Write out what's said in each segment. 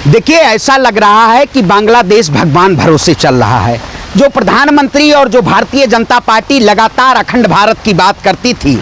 देखिए, ऐसा लग रहा है कि बांग्लादेश भगवान भरोसे चल रहा है। जो प्रधानमंत्री और जो भारतीय जनता पार्टी लगातार अखंड भारत की बात करती थी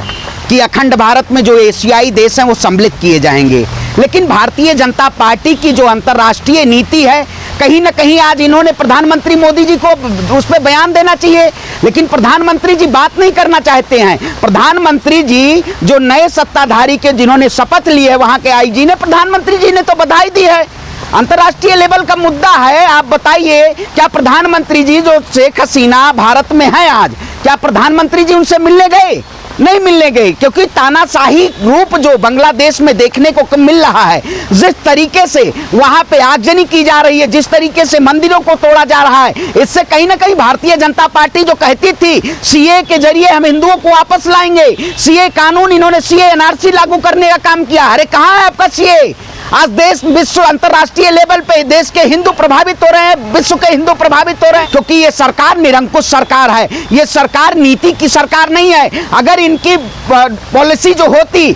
कि अखंड भारत में जो एशियाई देश हैं वो सम्मिलित किए जाएंगे, लेकिन भारतीय जनता पार्टी की जो अंतर्राष्ट्रीय नीति है, कहीं ना कहीं आज इन्होंने प्रधानमंत्री मोदी जी को उस पर बयान देना चाहिए, लेकिन प्रधानमंत्री जी बात नहीं करना चाहते हैं। प्रधानमंत्री जी जो नए सत्ताधारी के जिन्होंने शपथ ली है, वहाँ के आईजी ने, प्रधानमंत्री जी ने तो बधाई दी है। अंतर्राष्ट्रीय लेवल का मुद्दा है। आप बताइए, क्या प्रधानमंत्री जी जो शेख हसीना भारत में है आज, क्या प्रधानमंत्री जी उनसे मिलने गए? नहीं मिलने गए, क्योंकि तानाशाही रूप जो बांग्लादेश में देखने को मिल रहा है, जिस तरीके से वहां पे आगजनी की जा रही है, जिस तरीके से मंदिरों को तोड़ा जा रहा है, इससे कहीं ना कहीं भारतीय जनता पार्टी जो कहती थी सीए के जरिए हम हिंदुओं को वापस लाएंगे, सीए कानून, इन्होंने सीए एनआरसी लागू करने का काम किया। अरे कहाँ है आपका सीए? आज देश, विश्व, अंतर्राष्ट्रीय लेवल पे देश के हिंदू प्रभावित हो रहे हैं, विश्व के हिंदू प्रभावित हो रहे हैं, क्योंकि ये सरकार निरंकुश सरकार है। ये सरकार नीति की सरकार नहीं है। अगर इनकी पॉलिसी जो होती,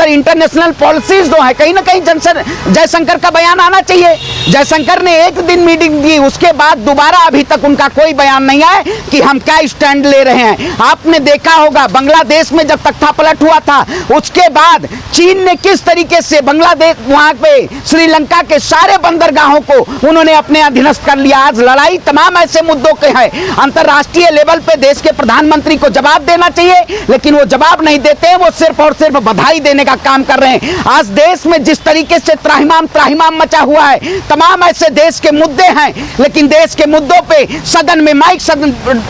इंटरनेशनल पॉलिसीज जो है, कहीं ना कहीं जयशंकर का बयान आना चाहिए। जयशंकर ने एक दिन मीटिंग की, उसके बाद दोबारा अभी तक उनका कोई बयान नहीं आया कि हम क्या स्टैंड ले रहे हैं। आपने देखा होगा बांग्लादेश में जब तख्ता पलट हुआ था, उसके बाद चीन ने किस तरीके से बांग्लादेश, वहां श्रीलंका के सारे बंदरगाहों को उन्होंने अपने अधीनस्थ कर लिया। आज लड़ाई तमाम ऐसे मुद्दों के है। अंतर्राष्ट्रीय लेवल पे देश के प्रधानमंत्री को जवाब देना चाहिए, लेकिन वो जवाब नहीं देते हैं, वो सिर्फ और सिर्फ बधाई देने का काम कर रहे हैं। आज देश में जिस तरीके से त्राहिमाम मचा हुआ है, तमाम ऐसे देश के मुद्दे हैं, लेकिन देश के मुद्दों पे सदन में माइक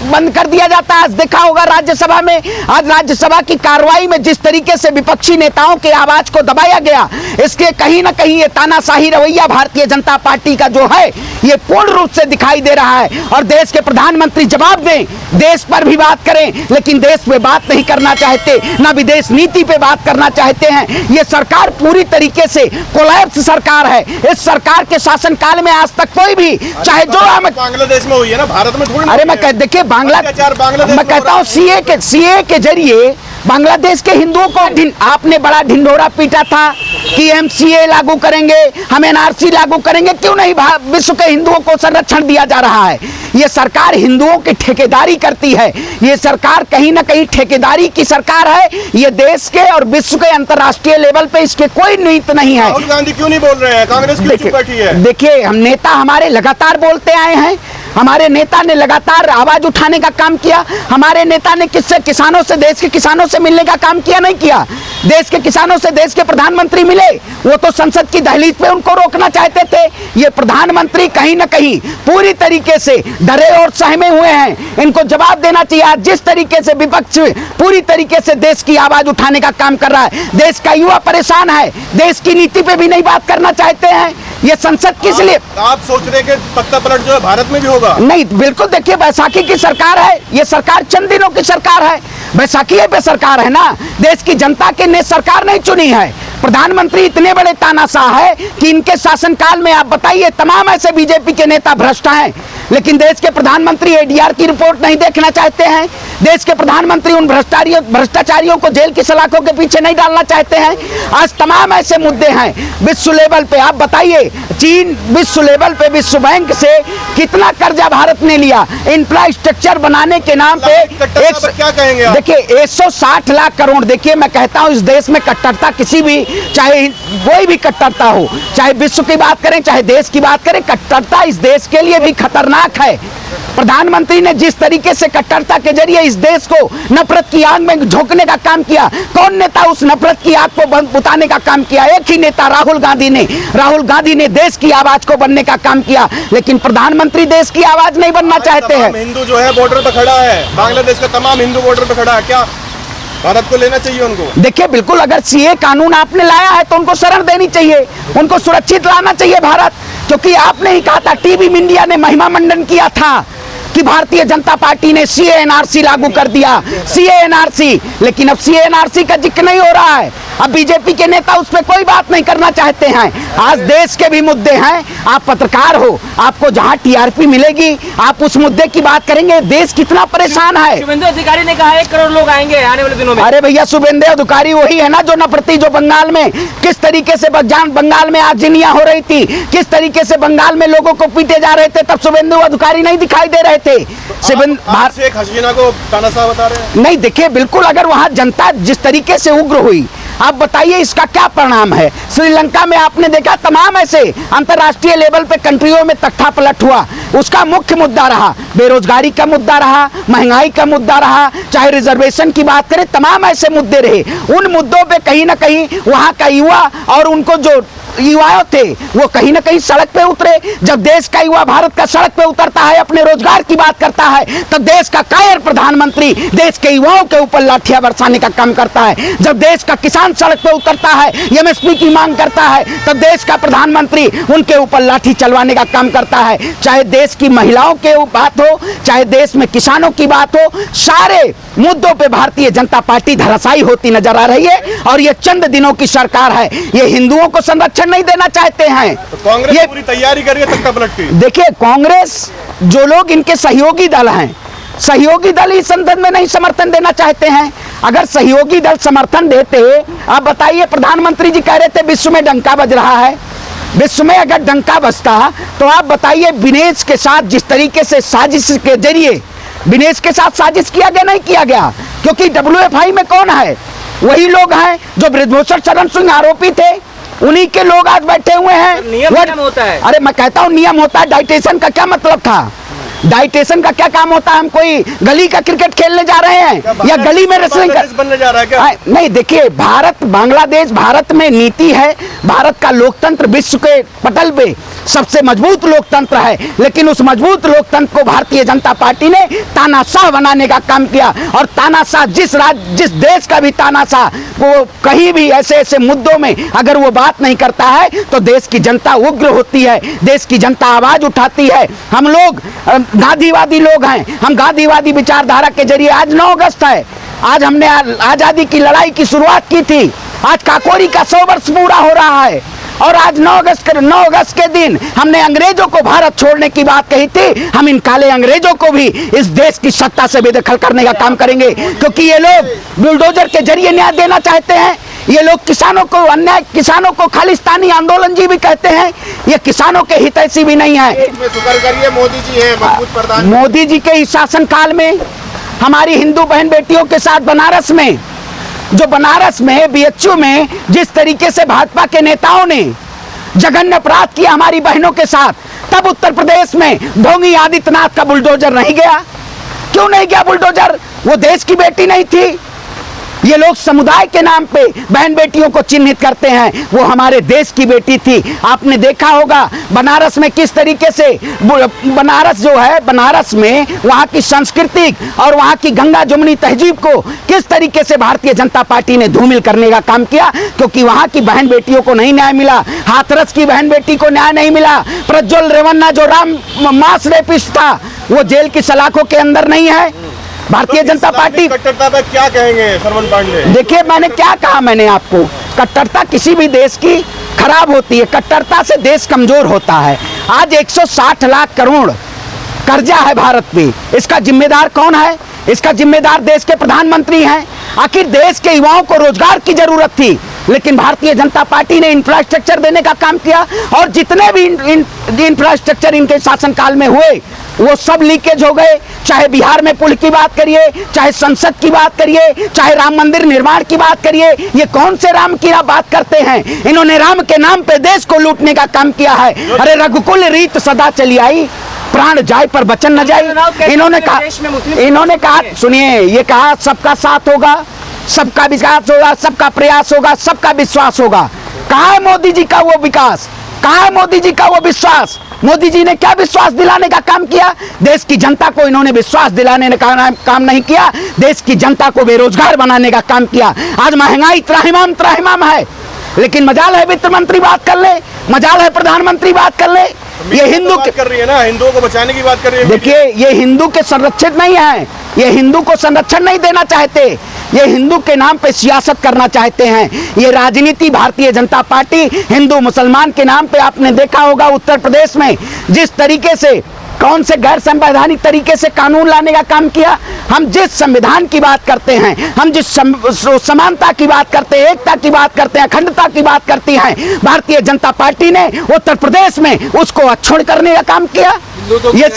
बंद कर दिया जाता है। आज देखा होगा राज्यसभा में, आज राज्यसभा की कार्रवाई में जिस तरीके से विपक्षी नेताओं की आवाज को दबाया गया, इसके कहीं ना कहीं ये तानाशाही रवैया भारतीय जनता पार्टी का जो है, ये पूर्ण रूप से दिखाई दे रहा है। और देश के प्रधानमंत्री जवाब दें, देश पर भी बात करें, लेकिन देश पे बात नहीं करना चाहते, ना विदेश नीति पे बात करना चाहते हैं। ये सरकार पूरी तरीके से कोलैप्स सरकार है। इस सरकार के शासनकाल में आज तक कोई भी, चाहे जो बांग्लादेश में हुई है ना, भारत में थोड़ी। अरे मैं देखिए, मैं कहता हूँ सीए के जरिए बांग्लादेश के हिंदुओं को आपने बड़ा ढिंढोरा पीटा था कि हम सीए लागू करेंगे, हम एनआरसी लागू करेंगे। क्यों नहीं विश्व के हिंदुओं को संरक्षण दिया जा रहा है? ये सरकार हिंदुओं की ठेकेदारी करती है। ये सरकार कहीं ना कहीं ठेकेदारी की सरकार है। ये देश के और विश्व के अंतर्राष्ट्रीय लेवल पे इसके कोई नीति नहीं है। राहुल गांधी क्यों नहीं बोल रहे हैं? कांग्रेस क्यों चुप बैठी है? देखिए, हम नेता हमारे लगातार बोलते आए हैं। हमारे नेता ने लगातार आवाज उठाने का काम किया। हमारे नेता ने किससे, किसानों से, देश के किसानों से मिलने का काम किया? नहीं किया। देश के किसानों से देश के प्रधानमंत्री मिले, वो तो संसद की दहलीज पे उनको रोकना चाहते थे। ये प्रधानमंत्री कहीं ना कहीं पूरी तरीके से डरे और सहमे हुए हैं। इनको जवाब देना चाहिए। आज जिस तरीके से विपक्ष पूरी तरीके से देश की आवाज उठाने का काम कर रहा है, देश का युवा परेशान है, देश की नीति पे भी नहीं बात करना चाहते हैं। ये संसद किस लिए? आप सोच रहे कि तख्ता पलट जो है भारत में भी होगा? नहीं, बिल्कुल। देखिए, बैसाखी की सरकार है ये सरकार, चंद दिनों की सरकार है। बैसाखी पे सरकार है ना, देश की जनता के ने सरकार नहीं चुनी है। प्रधानमंत्री इतने बड़े तानाशाह है कि इनके शासनकाल में आप बताइए, तमाम ऐसे बीजेपी के नेता भ्रष्ट हैं, लेकिन देश के प्रधानमंत्री एडीआर की रिपोर्ट नहीं देखना चाहते हैं। देश के प्रधानमंत्री उन भ्रष्टाचारियों को जेल की सलाखों के पीछे नहीं डालना चाहते हैं। आज तमाम ऐसे मुद्दे हैं विश्व लेवल पे। आप बताइए, चीन विश्व लेवल पे विश्व बैंक से कितना कर्जा भारत ने लिया इंफ्रास्ट्रक्चर बनाने के नाम पे। क्या कहेंगे आप? देखिए, 160 लाख करोड़। देखिए, मैं कहता हूं, इस देश में कट्टरता किसी भी, चाहे कोई भी कट्टरता हो, चाहे विश्व की बात करें, चाहे देश की बात करें, कट्टरता इस देश के लिए भी खतरनाक है। प्रधानमंत्री ने जिस तरीके से कट्टरता के जरिए इस देश को नफरत की आग में झोंकने का काम किया, कौन नेता उस नफरत की आग को बुताने का काम किया? एक ही नेता, राहुल गांधी ने देश की आवाज को बनने का काम किया, लेकिन प्रधानमंत्री देश की आवाज नहीं बनना चाहते हैं। हिंदू जो है बॉर्डर पर खड़ा है, बांग्लादेश का तमाम हिंदू बॉर्डर पर खड़ा है, क्या भारत को लेना चाहिए उनको? देखिए, बिल्कुल। अगर सीए कानून आपने लाया है तो उनको शरण देनी चाहिए, उनको सुरक्षित लाना चाहिए भारत, क्योंकि आपने ही कहा था, टीवी मीडिया ने महिमा मंडन किया था कि भारतीय जनता पार्टी ने सीए एनआरसी लागू कर दिया, सीए एनआरसी। लेकिन अब सीए एनआरसी का जिक्र नहीं हो रहा है। अब बीजेपी के नेता उस पर कोई बात नहीं करना चाहते हैं। आज देश के भी मुद्दे हैं, आप पत्रकार हो, आपको जहां टीआरपी मिलेगी आप उस मुद्दे की बात करेंगे। देश कितना परेशान है। शुभेंदु अधिकारी ने कहा 1 करोड़ लोग आएंगे आने वाले दिनों में। अरे भैया, शुभेंदु अधिकारी वही है ना जो नफरती, जो बंगाल में किस तरीके से बंगाल में आगजनियां हो रही थी, किस तरीके से बंगाल में लोगों को पीटे जा रहे थे, तब शुभेंदु अधिकारी नहीं दिखाई दे रहे थे। शेख हसीना को तानाशाह बता रहे हैं। नहीं, देखिए, बिल्कुल अगर वहां जनता जिस तरीके से उग्र हुई, आप बताइए इसका क्या परिणाम है। श्रीलंका में आपने देखा तमाम ऐसे अंतर्राष्ट्रीय लेवल पे कंट्रियों में तख्ता पलट हुआ, उसका मुख्य मुद्दा रहा बेरोजगारी का मुद्दा रहा, महंगाई का मुद्दा रहा, चाहे रिजर्वेशन की बात करें, तमाम ऐसे मुद्दे रहे। उन मुद्दों पे कहीं ना कहीं वहां का युवा और उनको जो युवा थे वो कहीं ना कहीं सड़क पे उतरे। जब देश का युवा भारत का सड़क पे उतरता है, अपने रोजगार की बात करता है, तब देश का कायर प्रधानमंत्री देश के युवाओं के ऊपर लाठियां बरसाने का काम करता है। जब देश का किसान सड़क पे उतरता है, एमएसपी की मांग करता है, तब देश का प्रधानमंत्री उनके ऊपर लाठी चलवाने का काम करता है। चाहे देश की महिलाओं की बात हो, चाहे देश में किसानों की बात हो, सारे मुद्दों पे भारतीय जनता पार्टी धराशायी होती नजर आ रही है। और ये चंद दिनों की सरकार है, ये हिंदुओं को संरक्षण नहीं देना चाहते हैं। तो कांग्रेस पूरी तैयारी कर रही है तख्ता पलट की। देखिए, कांग्रेस जो लोग इनके सहयोगी दल हैं, सहयोगी दल इस संसद में नहीं समर्थन देना चाहते हैं। अगर सहयोगी दल समर्थन देते, आप बताइए, प्रधानमंत्री जी कह रहे थे विश्व में डंका बज रहा है, विश्व में अगर डंका बजता तो आप बताइए विनेश के साथ जिस तरीके से साजिश के जरिए विनेश के साथ साजिश किया गया, नहीं किया गया, क्योंकि WFI में कौन है? वही लोग हैं जो बृजभूषण शरण सिंह आरोपी थे, उन्हीं के लोग आज बैठे हुए हैं। नियम होता है। अरे मैं कहता हूँ नियम होता है। डाइटेशन का क्या मतलब था? डाइटेशन का क्या काम होता है? हम कोई गली का क्रिकेट खेलने जा रहे हैं या गली में रेसलिंग बनने जा रहा है क्या? नहीं, देखिए, भारत बांग्लादेश, भारत में नीति है, भारत का लोकतंत्र विश्व के पटल पे सबसे मजबूत लोकतंत्र है, लेकिन उस मजबूत लोकतंत्र को भारतीय जनता पार्टी ने तानाशाह बनाने का काम किया। और तानाशाह जिस देश का भी तानाशाह वो कहीं भी ऐसे ऐसे मुद्दों में अगर वो बात नहीं करता है तो देश की जनता उग्र होती है, देश की जनता आवाज उठाती है। हम लोग गांधीवादी लोग हैं, हम गांधीवादी विचारधारा के जरिए, आज 9 अगस्त है, आज हमने आजादी की लड़ाई की शुरुआत की थी, आज काकोरी का 100 वर्ष पूरा हो रहा है। और आज 9 अगस्त के दिन हमने अंग्रेजों को भारत छोड़ने की बात कही थी। हम इन काले अंग्रेजों को भी इस देश की सत्ता से बेदखल करने का काम करेंगे, क्योंकि ये लोग बुलडोजर के जरिए न्याय देना चाहते हैं। ये लोग किसानों को अन्याय, किसानों को खालिस्तानी आंदोलन जी भी कहते हैं, ये किसानों के हितैषी भी नहीं है। इसमें शुक्र करिए मोदी जी हैं, मजबूत प्रधान। मोदी जी के इस शासनकाल में हमारी हिंदू बहन बेटियों के साथ बनारस में BHU में जिस तरीके से भाजपा के नेताओं ने जघन्य अपराध किया हमारी बहनों के साथ, तब उत्तर प्रदेश में ढोंगी आदित्यनाथ का बुलडोजर नहीं गया। क्यों नहीं गया बुलडोजर? वो देश की बेटी नहीं थी। ये लोग समुदाय के नाम पे बहन बेटियों को चिन्हित करते हैं, वो हमारे देश की बेटी थी। आपने देखा होगा बनारस में किस तरीके से, बनारस जो है, बनारस में वहाँ की सांस्कृतिक और वहाँ की गंगा जमुनी तहजीब को किस तरीके से भारतीय जनता पार्टी ने धूमिल करने का काम किया, क्योंकि वहाँ की बहन बेटियों को नहीं न्याय मिला। हाथरस की बहन बेटी को न्याय नहीं मिला। प्रज्वल रेवन्ना जो राम मास रेपिस्ट था, वो जेल की सलाखों के अंदर नहीं है। भारतीय जनता पार्टी कट्टरता पे क्या कहेंगे सरवन पांडे? देखिए, मैंने क्या कहा, मैंने आपको, कट्टरता किसी भी देश की खराब होती है, कट्टरता से देश कमजोर होता है। आज 160 लाख करोड़ कर्जा है भारत पे, इसका जिम्मेदार कौन है? इसका जिम्मेदार देश के प्रधानमंत्री हैं। आखिर देश के युवाओं को रोजगार की जरूरत थी, लेकिन भारतीय जनता पार्टी ने इंफ्रास्ट्रक्चर देने का काम किया, और जितने भी इंफ्रास्ट्रक्चर इनके शासनकाल में हुए वो सब लीकेज हो गए। चाहे बिहार में पुल की बात करिए, चाहे संसद की बात करिए, चाहे राम मंदिर निर्माण की बात करिए, ये कौन से राम की बात करते हैं? इन्होंने राम के नाम पे देश को लूटने का काम किया है। अरे रघुकुल रीत सदा चली आई, प्राण जाए पर वचन न जाए। इन्होंने कहा, सुनिए, ये कहा सबका साथ होगा, सबका विकास होगा, सबका प्रयास होगा, सबका विश्वास होगा। कहाँ है मोदी जी का वो विकास? कहाँ है मोदी जी का वो विश्वास? मोदी जी ने क्या विश्वास दिलाने का काम किया? देश की जनता को इन्होंने विश्वास दिलाने का काम नहीं किया, देश की जनता को बेरोजगार बनाने का काम किया। आज महंगाई त्राहिमाम है, लेकिन मजाल है वित्त मंत्री बात कर ले, मजाल है प्रधानमंत्री बात कर ले। ये हिंदू कर रही है ना, हिंदुओं को बचाने की बात कर रही है। देखिए, ये हिंदू के संरक्षित नहीं है, ये हिंदू को संरक्षण नहीं देना चाहते। ये हिंदू के नाम पे सियासत करना चाहते हैं। ये राजनीति भारतीय जनता पार्टी हिंदू मुसलमान के नाम पे, आपने देखा होगा उत्तर प्रदेश में जिस तरीके से कौन से गैर संवैधानिक तरीके से कानून लाने का काम किया। हम जिस संविधान की बात करते हैं, हम जिस समानता की बात करते हैं, एकता की बात करते हैं, अखंडता की बात करती हैं, भारतीय जनता पार्टी ने उत्तर प्रदेश में उसको अक्षुण्ण करने का काम किया। ये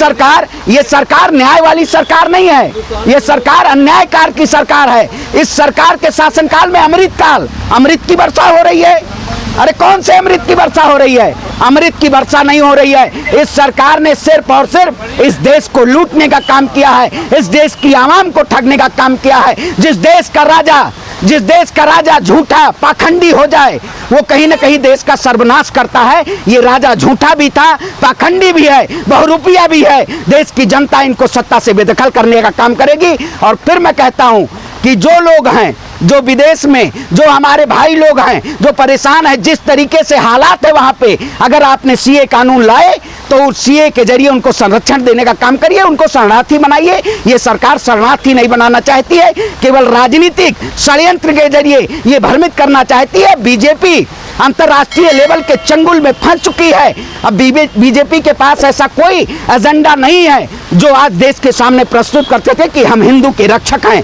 सरकार न्याय वाली सरकार नहीं है, ये सरकार अन्यायकार की सरकार है। इस सरकार के शासनकाल में अमृत की वर्षा हो रही है। अरे कौन से अमृत की वर्षा हो रही है? अमृत की वर्षा नहीं हो रही है। इस सरकार ने सिर्फ और सिर्फ इस देश को लूटने का काम किया है, इस देश की आवाम को ठगने का काम किया है। जिस देश का राजा झूठा पाखंडी हो जाए, वो कहीं ना कहीं देश का सर्वनाश करता है। ये राजा झूठा भी था, पाखंडी भी है, बहुरूपिया भी है। देश की जनता इनको सत्ता से बेदखल करने का काम करेगी। और फिर मैं कहता हूं कि जो लोग हैं, जो विदेश में, जो हमारे भाई लोग हैं, जो परेशान है, जिस तरीके से हालात है वहां पे, अगर आपने सीए कानून लाए तो उस सीए के जरिए उनको संरक्षण देने का काम करिए, उनको शरणार्थी बनाइए। ये सरकार शरणार्थी नहीं बनाना चाहती है, केवल राजनीतिक षड्यंत्र के जरिए ये भ्रमित करना चाहती है। बीजेपी अंतर्राष्ट्रीय लेवल के चंगुल में फंस चुकी है। अब बीजेपी के पास ऐसा कोई एजेंडा नहीं है जो आज देश के सामने प्रस्तुत करते थे कि हम हिंदू के रक्षक हैं।